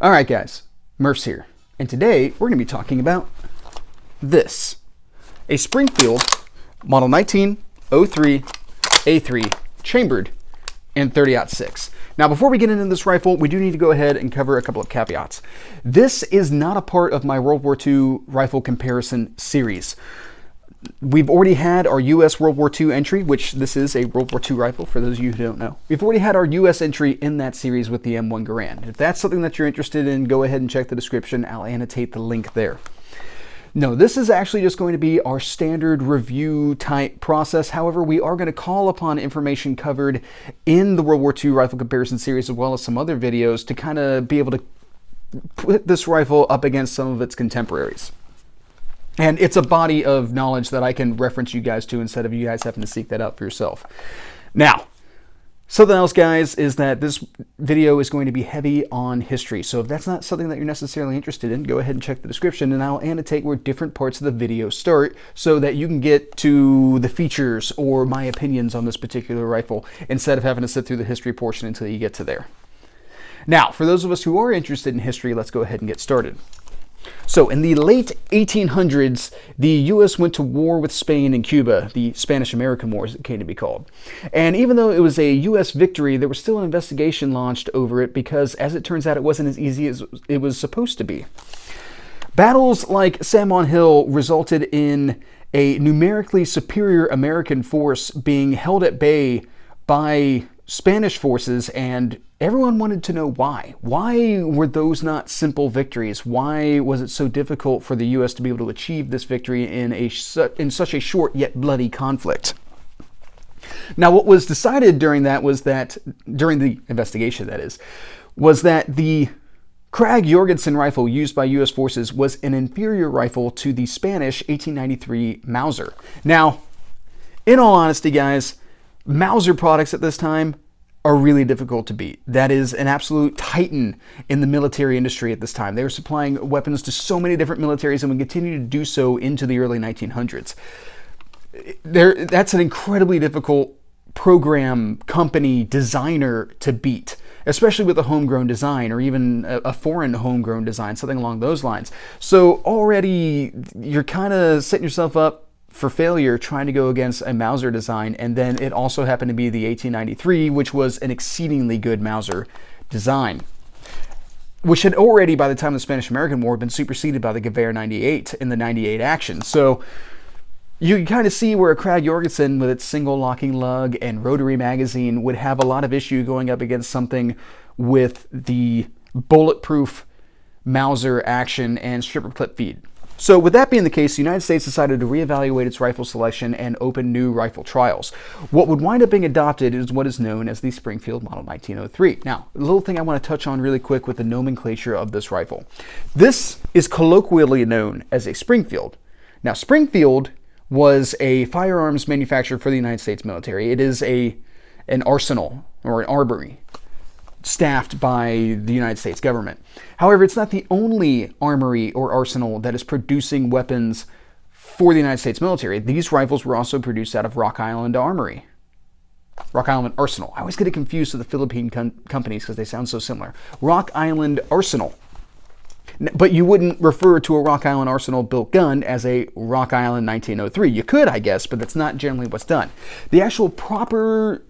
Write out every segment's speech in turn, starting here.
Alright guys, Murph's here, and today we're going to be talking about this. A Springfield Model 1903 A3 chambered in 30-06. Now before we get into this rifle, we do need to go ahead and cover a couple of caveats. This is not a part of my World War II rifle comparison series. We've already had our US World War II entry, which this is a World War II rifle, for those of you who don't know. We've already had our US entry in that series with the M1 Garand. If that's something that you're interested in, go ahead and check the description. I'll annotate the link there. No, this is actually just going to be our standard review type process. However, we are going to call upon information covered in the World War II rifle comparison series, as well as some other videos, to kind of be able to put this rifle up against some of its contemporaries. And it's a body of knowledge that I can reference you guys to instead of you guys having to seek that out for yourself. Now, something else, guys, is that this video is going to be heavy on history. So if that's not something that you're necessarily interested in, go ahead and check the description, and I'll annotate where different parts of the video start so that you can get to the features or my opinions on this particular rifle instead of having to sit through the history portion until you get to there. Now, for those of us who are interested in history, let's go ahead and get started. So in the late 1800s, the U.S. went to war with Spain and Cuba, the Spanish-American War as it came to be called. And even though it was a U.S. victory, there was still an investigation launched over it because, as it turns out, it wasn't as easy as it was supposed to be. Battles like San Juan Hill resulted in a numerically superior American force being held at bay by Spanish forces, and everyone wanted to know why. Why were those not simple victories? Why was it so difficult for the U.S. to be able to achieve this victory in such a short yet bloody conflict? Now, what was decided during that was that, during the investigation that is, was that the Krag-Jorgensen rifle used by U.S. forces was an inferior rifle to the Spanish 1893 Mauser. Now, in all honesty, guys, Mauser products at this time are really difficult to beat. That is an absolute titan in the military industry at this time. They were supplying weapons to so many different militaries and would continue to do so into the early 1900s. That's an incredibly difficult program, company, designer to beat, especially with a homegrown design or even a foreign homegrown design, something along those lines. So already you're kind of setting yourself up for failure trying to go against a Mauser design, and then it also happened to be the 1893, which was an exceedingly good Mauser design, which had already, by the time of the Spanish-American War, been superseded by the Gewehr 98 in the 98 action. So you can kind of see where a Krag-Jorgensen with its single locking lug and rotary magazine would have a lot of issue going up against something with the bulletproof Mauser action and stripper clip feed. So with that being the case, the United States decided to reevaluate its rifle selection and open new rifle trials. What would wind up being adopted is what is known as the Springfield Model 1903. Now, a little thing I want to touch on really quick with the nomenclature of this rifle. This is colloquially known as a Springfield. Now, Springfield was a firearms manufacturer for the United States military. It is an arsenal or an armory staffed by the United States government. However, it's not the only armory or arsenal that is producing weapons for the United States military. These rifles were also produced out of Rock Island Armory. Rock Island Arsenal. I always get it confused with the Philippine companies because they sound so similar. Rock Island Arsenal. But you wouldn't refer to a Rock Island Arsenal built gun as a Rock Island 1903. You could, I guess, but that's not generally what's done. The actual proper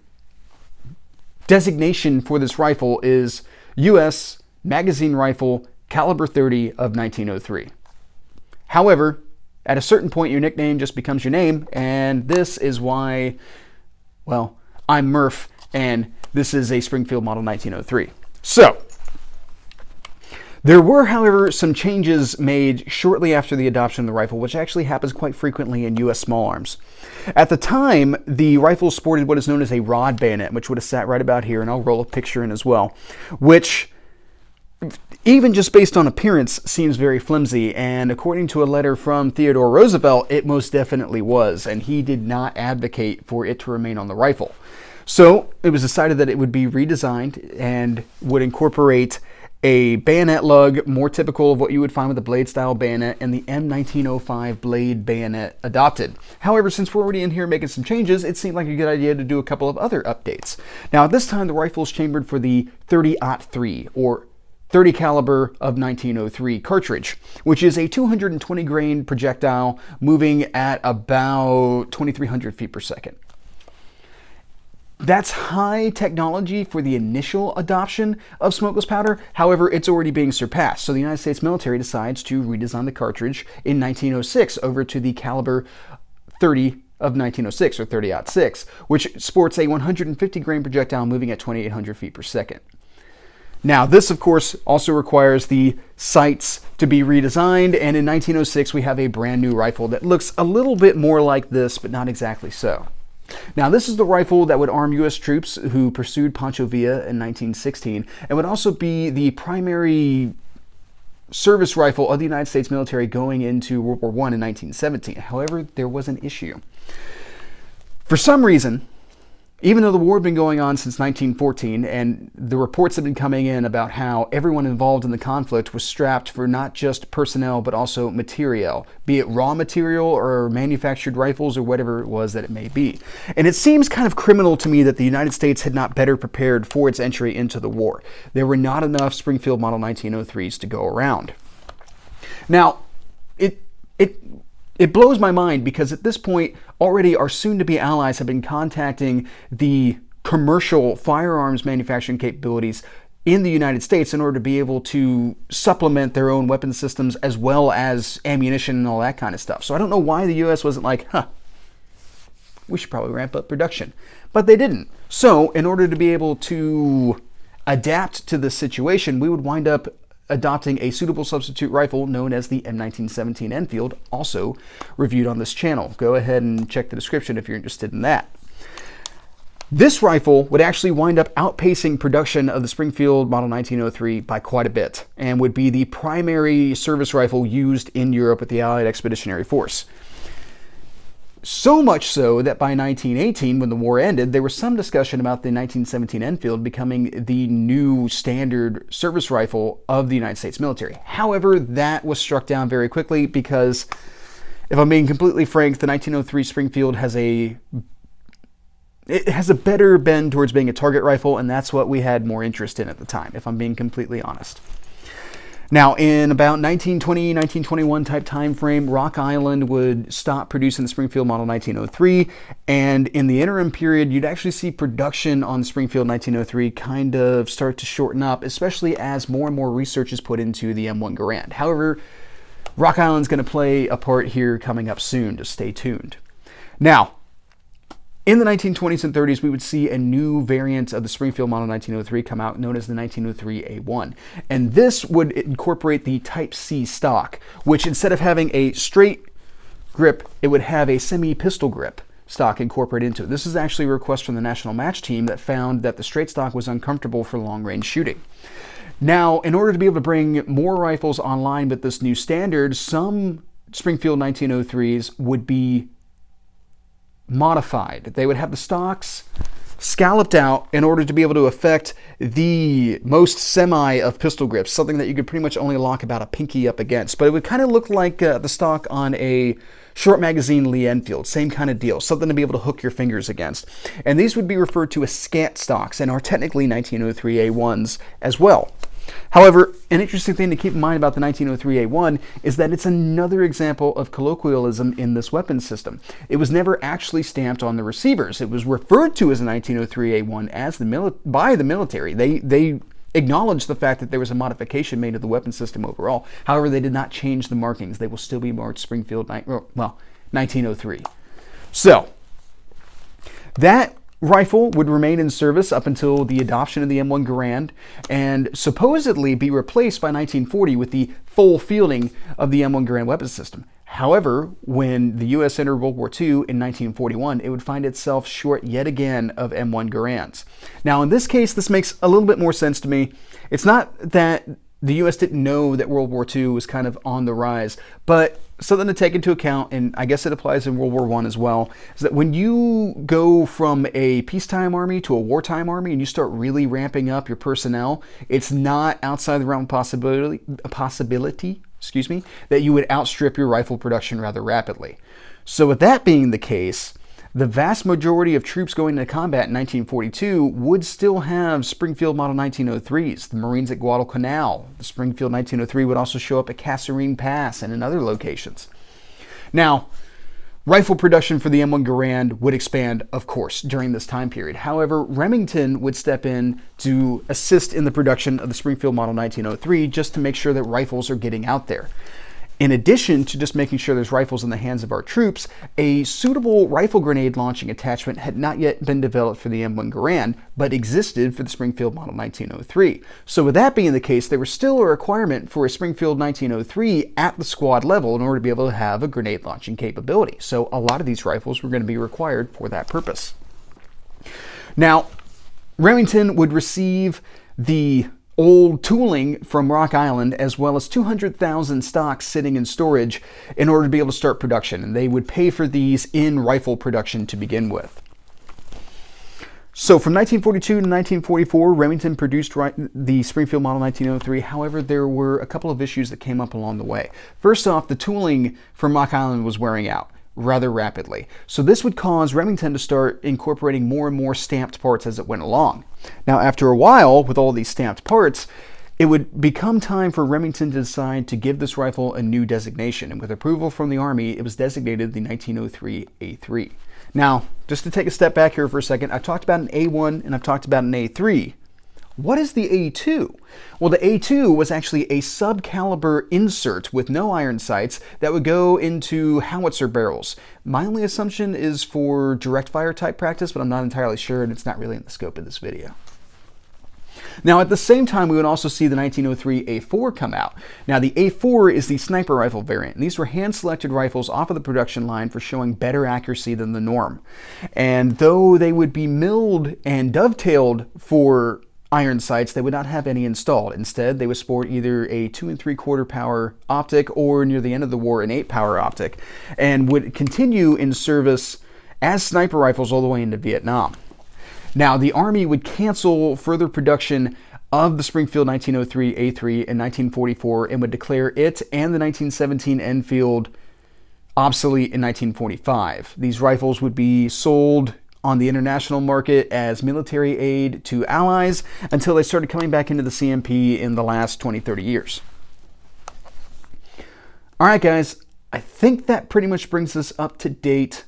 designation for this rifle is US Magazine Rifle Caliber 30 of 1903. However, at a certain point, your nickname just becomes your name, and this is why, well, I'm Murph, and this is a Springfield Model 1903. So, there were, however, some changes made shortly after the adoption of the rifle, which actually happens quite frequently in U.S. small arms. At the time, the rifle sported what is known as a rod bayonet, which would have sat right about here, and I'll roll a picture in as well, which, even just based on appearance, seems very flimsy, and according to a letter from Theodore Roosevelt, it most definitely was, and he did not advocate for it to remain on the rifle. So, it was decided that it would be redesigned and would incorporate a bayonet lug more typical of what you would find with a blade style bayonet, and the M1905 blade bayonet adopted. However, since we're already in here making some changes, it seemed like a good idea to do a couple of other updates. Now at this time, the rifle is chambered for the 30-03 or .30 caliber of 1903 cartridge, which is a 220 grain projectile moving at about 2,300 feet per second. That's high technology for the initial adoption of smokeless powder. However, it's already being surpassed. So the United States military decides to redesign the cartridge in 1906 over to the caliber .30 of 1906 or .30-06, which sports a 150 grain projectile moving at 2,800 feet per second. Now, this, of course, also requires the sights to be redesigned, and in 1906 we have a brand new rifle that looks a little bit more like this, but not exactly so. Now, this is the rifle that would arm U.S. troops who pursued Pancho Villa in 1916, and would also be the primary service rifle of the United States military going into World War I in 1917. However, there was an issue. For some reason, even though the war had been going on since 1914, and the reports had been coming in about how everyone involved in the conflict was strapped for not just personnel, but also materiel, be it raw material or manufactured rifles or whatever it was that it may be. And it seems kind of criminal to me that the United States had not better prepared for its entry into the war. There were not enough Springfield Model 1903s to go around. Now, it blows my mind because at this point, already our soon-to-be allies have been contacting the commercial firearms manufacturing capabilities in the United States in order to be able to supplement their own weapon systems as well as ammunition and all that kind of stuff. So I don't know why the U.S. wasn't like, we should probably ramp up production. But they didn't. So in order to be able to adapt to this situation, we would wind up adopting a suitable substitute rifle known as the M1917 Enfield, also reviewed on this channel. Go ahead and check the description if you're interested in that. This rifle would actually wind up outpacing production of the Springfield Model 1903 by quite a bit, and would be the primary service rifle used in Europe with the Allied Expeditionary Force. So much so that by 1918, when the war ended, there was some discussion about the 1917 Enfield becoming the new standard service rifle of the United States military. However, that was struck down very quickly because, if I'm being completely frank, the 1903 Springfield has a better bend towards being a target rifle, and that's what we had more interest in at the time, if I'm being completely honest. Now, in about 1920, 1921 type time frame, Rock Island would stop producing the Springfield Model 1903, and in the interim period, you'd actually see production on the Springfield 1903 kind of start to shorten up, especially as more and more research is put into the M1 Garand. However, Rock Island's going to play a part here coming up soon, just stay tuned. Now, in the 1920s and 30s, we would see a new variant of the Springfield Model 1903 come out known as the 1903A1. And this would incorporate the Type C stock, which instead of having a straight grip, it would have a semi-pistol grip stock incorporated into it. This is actually a request from the National Match Team that found that the straight stock was uncomfortable for long-range shooting. Now, in order to be able to bring more rifles online with this new standard, some Springfield 1903s would be modified. They would have the stocks scalloped out in order to be able to affect the most semi of pistol grips, something that you could pretty much only lock about a pinky up against. But it would kind of look like the stock on a short magazine Lee Enfield, same kind of deal, something to be able to hook your fingers against. And these would be referred to as scant stocks and are technically 1903A1s as well. However, an interesting thing to keep in mind about the 1903A1 is that it's another example of colloquialism in this weapon system. It was never actually stamped on the receivers. It was referred to as a 1903A1 as by the military. They acknowledged the fact that there was a modification made to the weapon system overall. However, they did not change the markings. They will still be marked Springfield 1903. So, that rifle would remain in service up until the adoption of the M1 Garand and supposedly be replaced by 1940 with the full fielding of the M1 Garand weapon system. However, when the U.S. entered World War II in 1941, it would find itself short yet again of M1 Garands. Now, in this case, this makes a little bit more sense to me. It's not that the U.S. didn't know that World War II was kind of on the rise, but something to take into account, and I guess it applies in World War I as well, is that when you go from a peacetime army to a wartime army and you start really ramping up your personnel, it's not outside the realm of possibility, that you would outstrip your rifle production rather rapidly. So with that being the case, the vast majority of troops going into combat in 1942 would still have Springfield Model 1903s. The Marines at Guadalcanal, the Springfield 1903 would also show up at Kasserine Pass and in other locations. Now, rifle production for the M1 Garand would expand, of course, during this time period. However, Remington would step in to assist in the production of the Springfield Model 1903 just to make sure that rifles are getting out there. In addition to just making sure there's rifles in the hands of our troops, a suitable rifle grenade launching attachment had not yet been developed for the M1 Garand, but existed for the Springfield Model 1903. So with that being the case, there was still a requirement for a Springfield 1903 at the squad level in order to be able to have a grenade launching capability. So a lot of these rifles were going to be required for that purpose. Now, Remington would receive the old tooling from Rock Island, as well as 200,000 stocks sitting in storage in order to be able to start production. And they would pay for these in rifle production to begin with. So from 1942 to 1944, Remington produced the Springfield Model 1903. However, there were a couple of issues that came up along the way. First off, the tooling from Rock Island was wearing out rather rapidly. So this would cause Remington to start incorporating more and more stamped parts as it went along. Now, after a while, with all these stamped parts, it would become time for Remington to decide to give this rifle a new designation. And with approval from the Army, it was designated the 1903A3. Now, just to take a step back here for a second, I've talked about an A1 and I've talked about an A3. What is the A2? Well, the A2 was actually a sub-caliber insert with no iron sights that would go into howitzer barrels. My only assumption is for direct fire type practice, but I'm not entirely sure, and it's not really in the scope of this video. Now, at the same time, we would also see the 1903 A4 come out. Now, the A4 is the sniper rifle variant. And these were hand-selected rifles off of the production line for showing better accuracy than the norm. And though they would be milled and dovetailed for iron sights, they would not have any installed. Instead, they would sport either a 2 3/4 power optic or near the end of the war an 8 power optic, and would continue in service as sniper rifles all the way into Vietnam. Now, the Army would cancel further production of the Springfield 1903 A3 in 1944 and would declare it and the 1917 Enfield obsolete in 1945. These rifles would be sold on the international market as military aid to allies until they started coming back into the CMP in the last 20-30 years. All right, guys, I think that pretty much brings us up to date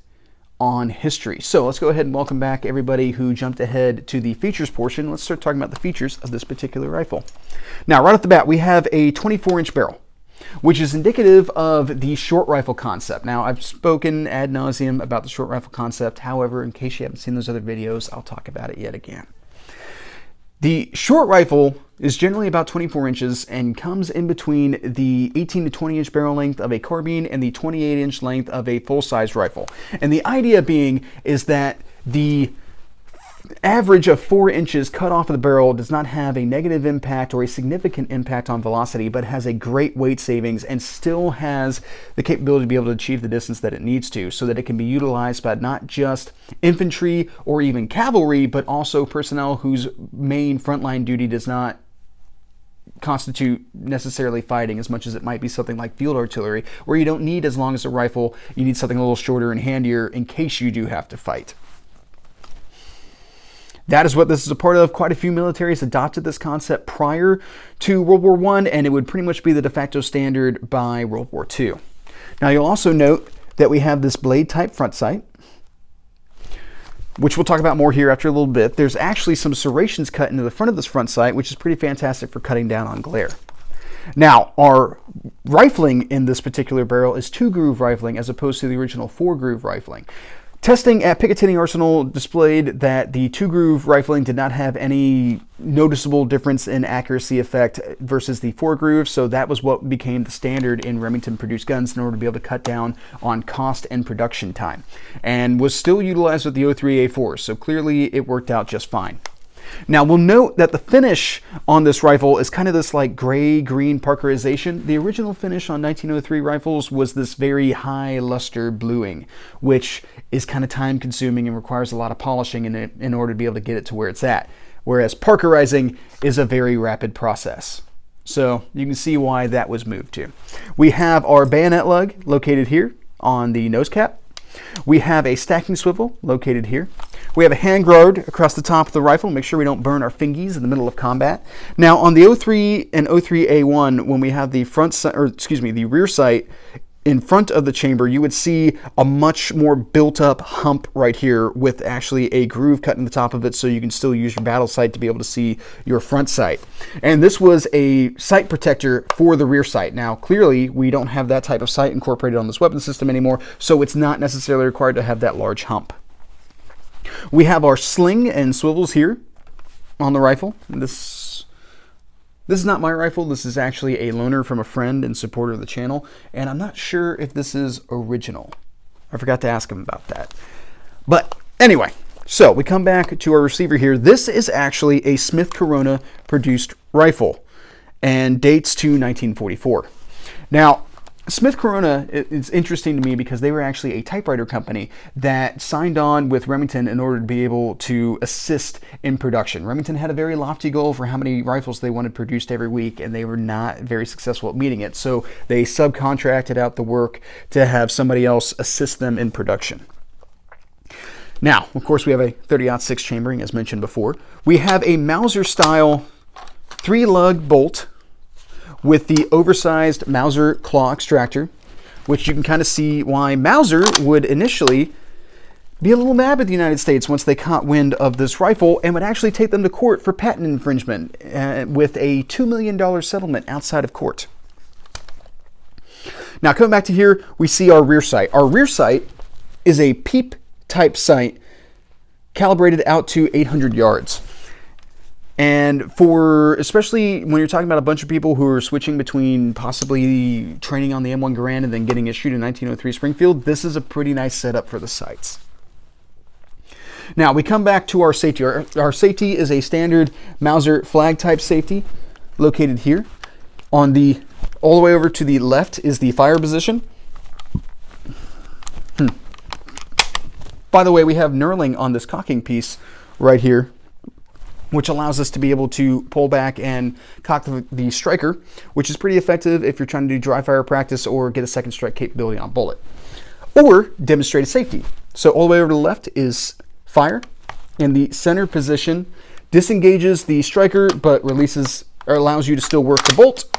on history. So let's go ahead and welcome back everybody who jumped ahead to the features portion. Let's start talking about the features of this particular rifle. Now, right off the bat, we have a 24-inch barrel, which is indicative of the short rifle concept. Now, I've spoken ad nauseum about the short rifle concept. However, in case you haven't seen those other videos, I'll talk about it yet again. The short rifle is generally about 24 inches and comes in between the 18 to 20 inch barrel length of a carbine and the 28 inch length of a full-size rifle. And the idea being is that the average of 4 inches cut off of the barrel does not have a negative impact or a significant impact on velocity, but has a great weight savings and still has the capability to be able to achieve the distance that it needs to, so that it can be utilized by not just infantry or even cavalry, but also personnel whose main frontline duty does not constitute necessarily fighting as much as it might be something like field artillery, where you don't need as long as a rifle, you need something a little shorter and handier in case you do have to fight. That is what this is a part of. Quite a few militaries adopted this concept prior to World War I, and it would pretty much be the de facto standard by World War II. Now, you'll also note that we have this blade type front sight, which we'll talk about more here after a little bit. There's actually some serrations cut into the front of this front sight, which is pretty fantastic for cutting down on glare. Now, our rifling in this particular barrel is 2-groove rifling as opposed to the original 4-groove rifling. Testing at Picatinny Arsenal displayed that the 2-groove rifling did not have any noticeable difference in accuracy effect versus the 4-groove, so that was what became the standard in Remington-produced guns in order to be able to cut down on cost and production time, and was still utilized with the 03A4, so clearly it worked out just fine. Now, we'll note that the finish on this rifle is kind of this like gray-green Parkerization. The original finish on 1903 rifles was this very high luster bluing, which is kind of time-consuming and requires a lot of polishing in order to be able to get it to where it's at. Whereas Parkerizing is a very rapid process. So you can see why that was moved to. We have our bayonet lug located here on the nose cap. We have a stacking swivel located here. We have a hand guard across the top of the rifle, make sure we don't burn our fingies in the middle of combat. Now on the 03 and 03A1, when we have the the rear sight in front of the chamber, you would see a much more built up hump right here with actually a groove cut in the top of it, so you can still use your battle sight to be able to see your front sight. And this was a sight protector for the rear sight. Now clearly we don't have that type of sight incorporated on this weapon system anymore, so it's not necessarily required to have that large hump. We have our sling and swivels here on the rifle. This is not my rifle. This is actually a loaner from a friend and supporter of the channel, and I'm not sure if this is original. I forgot to ask him about that. But anyway, so we come back to our receiver here. This is actually a Smith Corona produced rifle and dates to 1944. Now, Smith Corona is interesting to me because they were actually a typewriter company that signed on with Remington in order to be able to assist in production. Remington had a very lofty goal for how many rifles they wanted produced every week, and they were not very successful at meeting it. So they subcontracted out the work to have somebody else assist them in production. Now, of course, we have a 30-06 chambering, as mentioned before. We have a Mauser style 3-lug bolt with the oversized Mauser claw extractor, which you can kind of see why Mauser would initially be a little mad at the United States once they caught wind of this rifle and would actually take them to court for patent infringement with a $2 million settlement outside of court. Now, coming back to here, we see our rear sight. Our rear sight is a peep type sight calibrated out to 800 yards. And for, especially when you're talking about a bunch of people who are switching between possibly training on the M1 Garand and then getting issued in 1903 Springfield, this is a pretty nice setup for the sights. Now we come back to our safety. Our safety is a standard Mauser flag type safety located here. On the, all the way over to the left is the fire position. By the way, we have knurling on this cocking piece right here, which allows us to be able to pull back and cock the striker, which is pretty effective if you're trying to do dry fire practice or get a second strike capability on bullet, or demonstrate a safety. So all the way over to the left is fire. In the center position, disengages the striker, but releases or allows you to still work the bolt.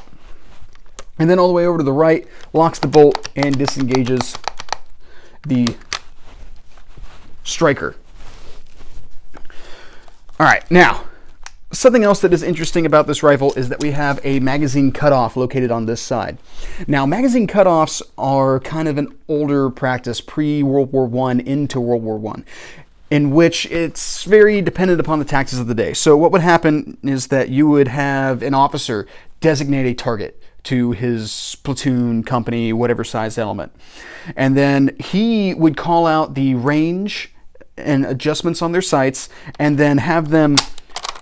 And then all the way over to the right, locks the bolt and disengages the striker. All right, now, something else that is interesting about this rifle is that we have a magazine cutoff located on this side. Now, magazine cutoffs are kind of an older practice, pre-World War I into World War I, in which it's very dependent upon the tactics of the day. So what would happen is that you would have an officer designate a target to his platoon, company, whatever size element. And then he would call out the range and adjustments on their sights, and then have them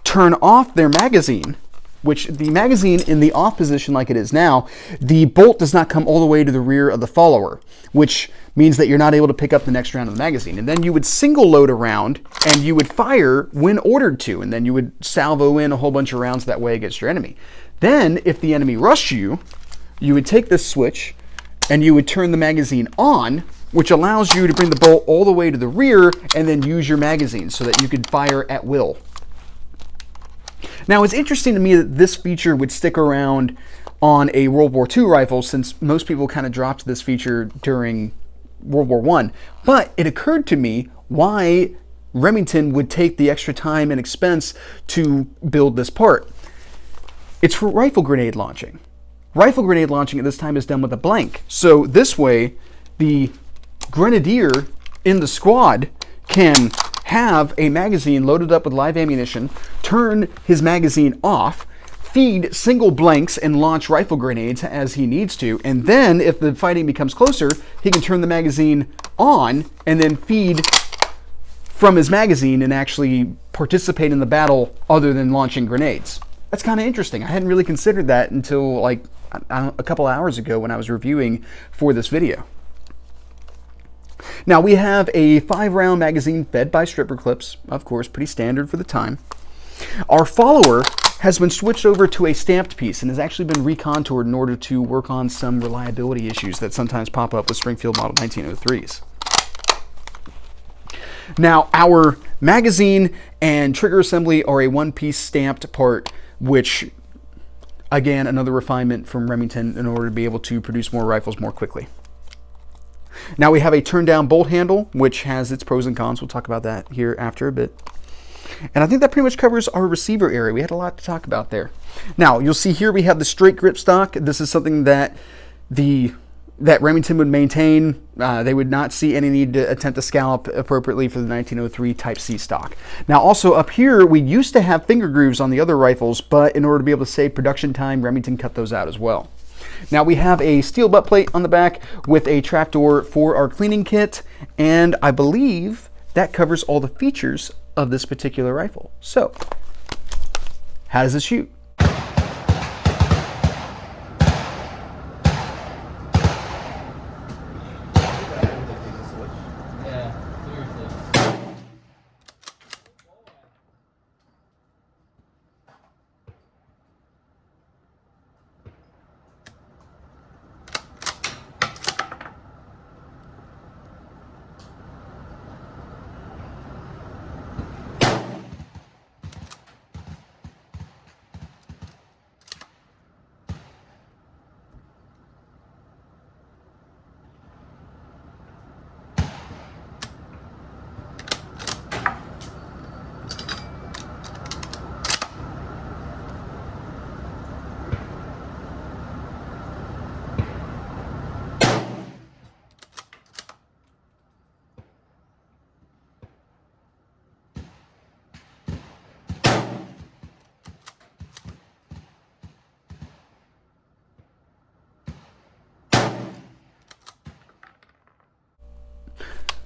turn off their magazine, which the magazine in the off position like it is now, the bolt does not come all the way to the rear of the follower, which means that you're not able to pick up the next round of the magazine. And then you would single load a round and you would fire when ordered to, and then you would salvo in a whole bunch of rounds that way against your enemy. Then if the enemy rushed you, you would take this switch and you would turn the magazine on, which allows you to bring the bolt all the way to the rear and then use your magazine so that you could fire at will. Now, it's interesting to me that this feature would stick around on a World War II rifle, since most people kind of dropped this feature during World War I. But it occurred to me why Remington would take the extra time and expense to build this part. It's for rifle grenade launching. Rifle grenade launching at this time is done with a blank. So this way, the grenadier in the squad can have a magazine loaded up with live ammunition, turn his magazine off, feed single blanks and launch rifle grenades as he needs to, and then if the fighting becomes closer, he can turn the magazine on and then feed from his magazine and actually participate in the battle other than launching grenades. That's kind of interesting. I hadn't really considered that until like a couple hours ago when I was reviewing for this video. Now we have a 5-round magazine fed by stripper clips, of course, pretty standard for the time. Our follower has been switched over to a stamped piece and has actually been recontoured in order to work on some reliability issues that sometimes pop up with Springfield model 1903s. Now, our magazine and trigger assembly are a one-piece stamped part, which, again, another refinement from Remington in order to be able to produce more rifles more quickly. Now we have a turn-down bolt handle, which has its pros and cons. We'll talk about that here after a bit. And I think that pretty much covers our receiver area. We had a lot to talk about there. Now, you'll see here we have the straight grip stock. This is something that Remington would maintain. They would not see any need to attempt to scallop appropriately for the 1903 Type C stock. Now, also up here, we used to have finger grooves on the other rifles, but in order to be able to save production time, Remington cut those out as well. Now we have a steel butt plate on the back with a trapdoor for our cleaning kit, and I believe that covers all the features of this particular rifle. So, how does it shoot?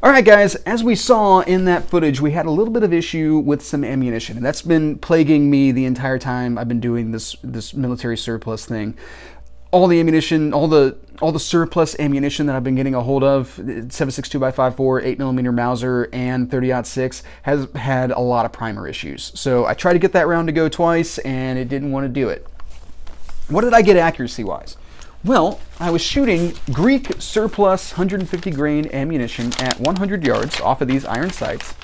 Alright guys, as we saw in that footage, we had a little bit of issue with some ammunition, and that's been plaguing me the entire time I've been doing this military surplus thing. All the ammunition, all the surplus ammunition that I've been getting a hold of, 7.62x54, 8mm Mauser, and 30-06 has had a lot of primer issues. So I tried to get that round to go twice, and it didn't want to do it. What did I get accuracy-wise? Well, I was shooting Greek surplus 150 grain ammunition at 100 yards off of these iron sights,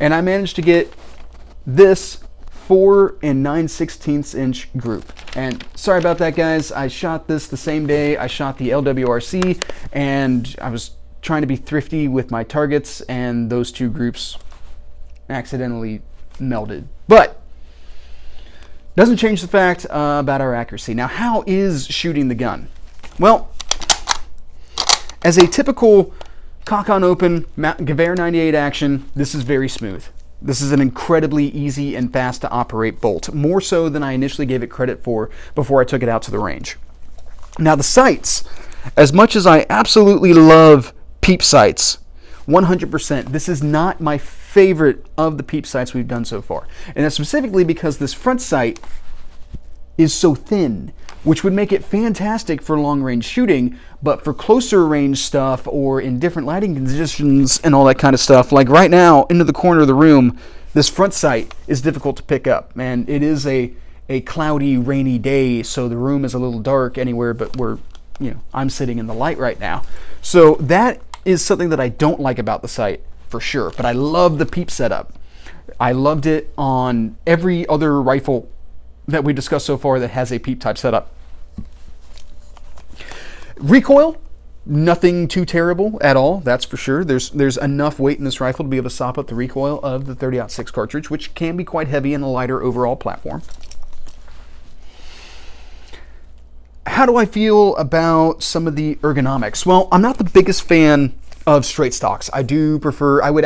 and I managed to get this 4 9/16 inch group. And sorry about that, guys. I shot this the same day I shot the LWRC, and I was trying to be thrifty with my targets, and those two groups accidentally melded. But doesn't change the fact about our accuracy. Now, how is shooting the gun? Well, as a typical cock on open Gewehr 98 action, this is very smooth. This is an incredibly easy and fast to operate bolt, more so than I initially gave it credit for before I took it out to the range. Now the sights, as much as I absolutely love peep sights, 100%, this is not my favorite of the peep sights we've done so far. And that's specifically because this front sight is so thin, which would make it fantastic for long range shooting, but for closer range stuff or in different lighting conditions and all that kind of stuff, like right now into the corner of the room, this front sight is difficult to pick up. And it is a cloudy, rainy day, so the room is a little dark anywhere but where, I'm sitting in the light right now. So that is something that I don't like about the sight for sure, but I love the peep setup. I loved it on every other rifle that we discussed so far that has a peep type setup. Recoil, nothing too terrible at all, that's for sure. There's enough weight in this rifle to be able to sop up the recoil of the 30-06 cartridge, which can be quite heavy in a lighter overall platform. How do I feel about some of the ergonomics? Well, I'm not the biggest fan of straight stocks. I do prefer, I would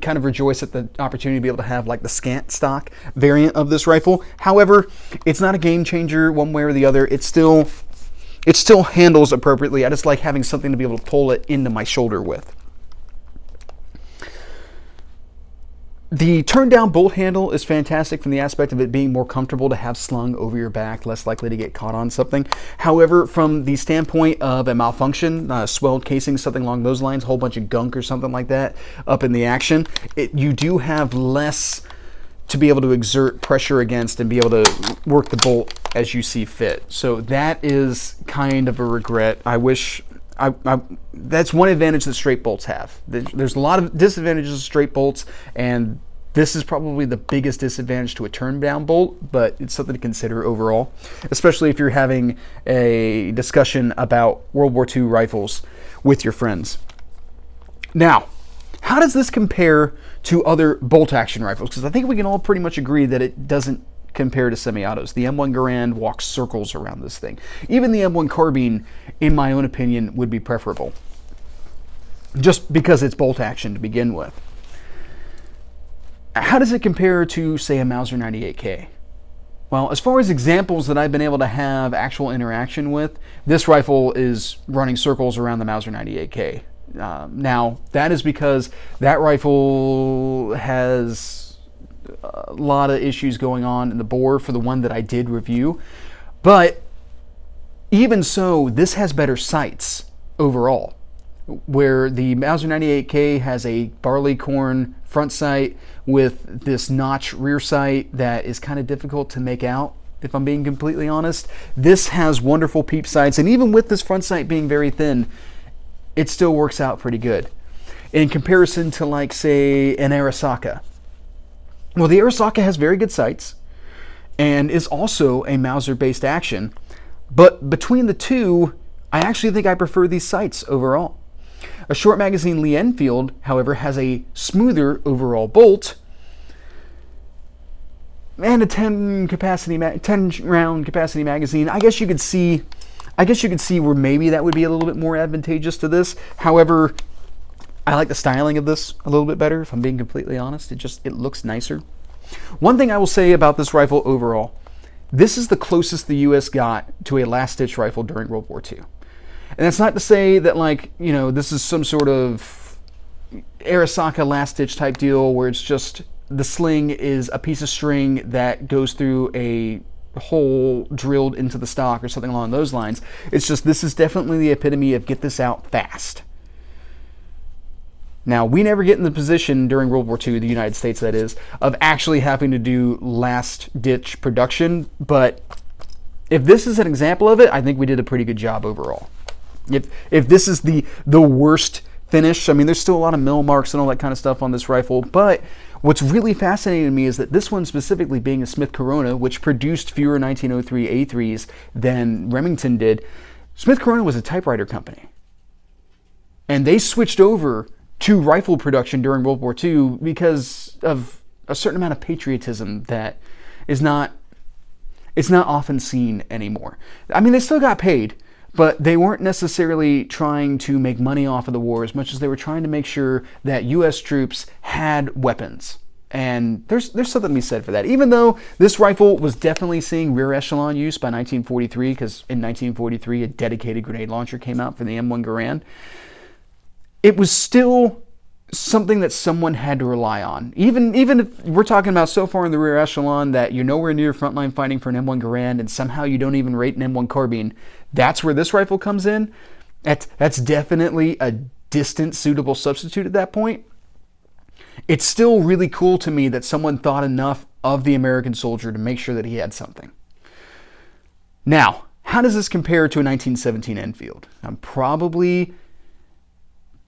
kind of rejoice at the opportunity to be able to have like the scant stock variant of this rifle. However, it's not a game changer one way or the other. It still handles appropriately. I just like having something to be able to pull it into my shoulder with. The turn down bolt handle is fantastic from the aspect of it being more comfortable to have slung over your back, less likely to get caught on something. However, from the standpoint of a malfunction, swelled casing, something along those lines, a whole bunch of gunk or something like that up in the action, you do have less to be able to exert pressure against and be able to work the bolt as you see fit. So that is kind of a regret. I wish that's one advantage that straight bolts have. There's a lot of disadvantages of straight bolts, and this is probably the biggest disadvantage to a turn down bolt, but it's something to consider overall, especially if you're having a discussion about World War II rifles with your friends. Now, how does this compare to other bolt action rifles? Because I think we can all pretty much agree that it doesn't compare to semi-autos. The M1 Garand walks circles around this thing. Even the M1 carbine, in my own opinion, would be preferable, just because it's bolt action to begin with. How does it compare to, say, a Mauser 98K? Well, as far as examples that I've been able to have actual interaction with, this rifle is running circles around the Mauser 98K. Now, that is because that rifle has a lot of issues going on in the bore for the one that I did review. But even so, this has better sights overall, where the Mauser 98K has a barleycorn front sight with this notch rear sight that is kind of difficult to make out, if I'm being completely honest. This has wonderful peep sights, and even with this front sight being very thin, it still works out pretty good. In comparison to, like, say, an Arisaka. Well, the Arisaka has very good sights and is also a Mauser-based action, but between the two, I actually think I prefer these sights overall. A short magazine Lee Enfield, however, has a smoother overall bolt and a 10 round capacity magazine. I guess you could see where maybe that would be a little bit more advantageous to this. However, I like the styling of this a little bit better, if I'm being completely honest. It looks nicer. One thing I will say about this rifle overall, this is the closest the US got to a last-ditch rifle during World War II. And that's not to say that, like, you know, this is some sort of Arisaka last-ditch type deal where it's just the sling is a piece of string that goes through a hole drilled into the stock or something along those lines. It's just, this is definitely the epitome of get this out fast. Now, we never get in the position during World War II, the United States that is, of actually having to do last-ditch production, but if this is an example of it, I think we did a pretty good job overall. If this is the worst finish, I mean, there's still a lot of mill marks and all that kind of stuff on this rifle, but what's really fascinating to me is that this one specifically being a Smith Corona, which produced fewer 1903 A3s than Remington did. Smith Corona was a typewriter company, and they switched over to rifle production during World War II because of a certain amount of patriotism that is not often seen anymore. I mean, they still got paid, but they weren't necessarily trying to make money off of the war as much as they were trying to make sure that U.S. troops had weapons. And there's something to be said for that. Even though this rifle was definitely seeing rear echelon use by 1943, because in 1943 a dedicated grenade launcher came out for the M1 Garand, it was still something that someone had to rely on. Even if we're talking about so far in the rear echelon that you're nowhere near frontline fighting for an M1 Garand and somehow you don't even rate an M1 carbine, that's where this rifle comes in. That's definitely a distant suitable substitute at that point. It's still really cool to me that someone thought enough of the American soldier to make sure that he had something. Now, how does this compare to a 1917 Enfield? I'm probably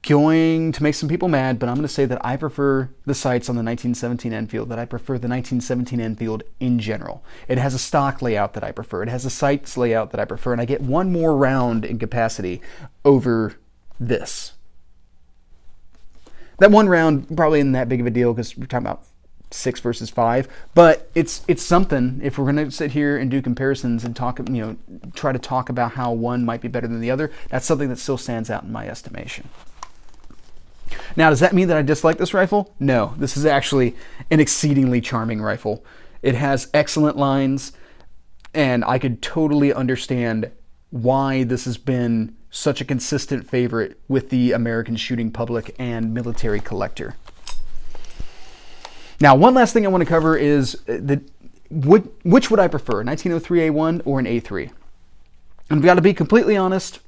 going to make some people mad, but I'm going to say that I prefer the sights on the 1917 Enfield, that I prefer the 1917 Enfield in general. It has a stock layout that I prefer. It has a sights layout that I prefer, and I get one more round in capacity over this. That one round probably isn't that big of a deal because we're talking about 6 versus 5, but it's something. If we're going to sit here and do comparisons and talk, try to talk about how one might be better than the other, that's something that still stands out in my estimation. Now, does that mean that I dislike this rifle? No, this is actually an exceedingly charming rifle. It has excellent lines, and I could totally understand why this has been such a consistent favorite with the American shooting public and military collector. Now, one last thing I want to cover is which would I prefer, a 1903 A1 or an A3? And I've got to be completely honest,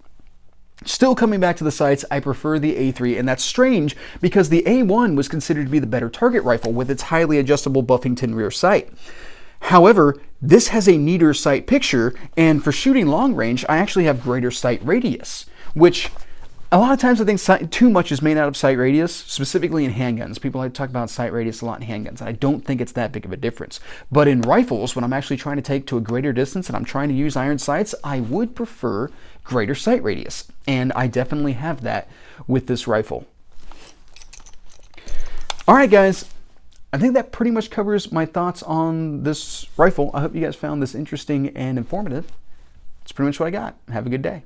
still coming back to the sights, I prefer the A3, and that's strange because the A1 was considered to be the better target rifle with its highly adjustable Buffington rear sight. However, this has a neater sight picture, and for shooting long range, I actually have greater sight radius, which A lot of times I think too much is made out of sight radius, specifically in handguns. People like to talk about sight radius a lot in handguns, and I don't think it's that big of a difference. But in rifles, when I'm actually trying to take to a greater distance and I'm trying to use iron sights, I would prefer greater sight radius. And I definitely have that with this rifle. All right, guys. I think that pretty much covers my thoughts on this rifle. I hope you guys found this interesting and informative. That's pretty much what I got. Have a good day.